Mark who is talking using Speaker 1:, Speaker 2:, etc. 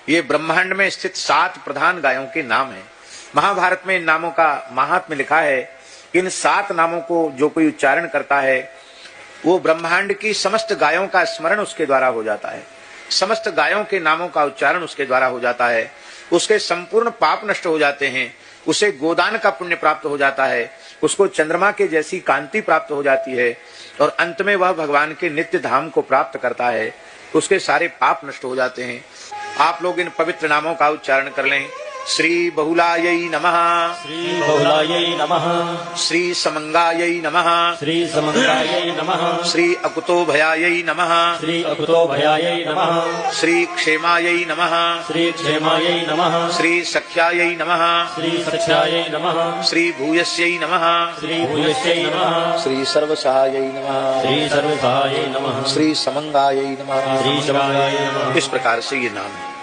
Speaker 1: ये ब्रह्मांड में स्थित 7 प्रधान गायों के नाम हैं। महाभारत में इन नामों का महात्म्य लिखा है। इन 7 नामों को जो कोई उच्चारण करता है वो ब्रह्मांड की समस्त गायों का स्मरण उसके द्वारा हो जाता है, समस्त गायों के नामों का उच्चारण उसके द्वारा हो जाता है, उसके संपूर्ण पाप नष्ट हो जाते हैं, उसे गोदान का पुण्य प्राप्त हो जाता है, उसको चंद्रमा के जैसी कांति प्राप्त हो जाती है और अंत में वह भगवान के नित्य धाम को प्राप्त करता है, उसके सारे पाप नष्ट हो जाते हैं। आप लोग इन पवित्र नामों का उच्चारण कर लें। श्री बहुलायै नमः,
Speaker 2: श्री बहुलायै नमः,
Speaker 1: श्री समंगायै नमः,
Speaker 2: श्री समंगायै नमः,
Speaker 1: श्री अकुतो भयायै नमः,
Speaker 2: श्री अकुतो भयायै नमः,
Speaker 1: श्री क्षेमायै नमः,
Speaker 2: श्री क्षेमायै नमः,
Speaker 1: श्री सख्यायै नमः,
Speaker 2: श्री सख्यायै नमः,
Speaker 1: श्री भूयस्यै नमः,
Speaker 2: श्री भूयस्यै नमः,
Speaker 1: श्री सर्वसहायै नमः,
Speaker 2: श्री सर्वसहायै नमः,
Speaker 1: श्री समंगायै नमः।
Speaker 2: श्री समंगायै नमः।
Speaker 1: इस प्रकार से ये नाम है।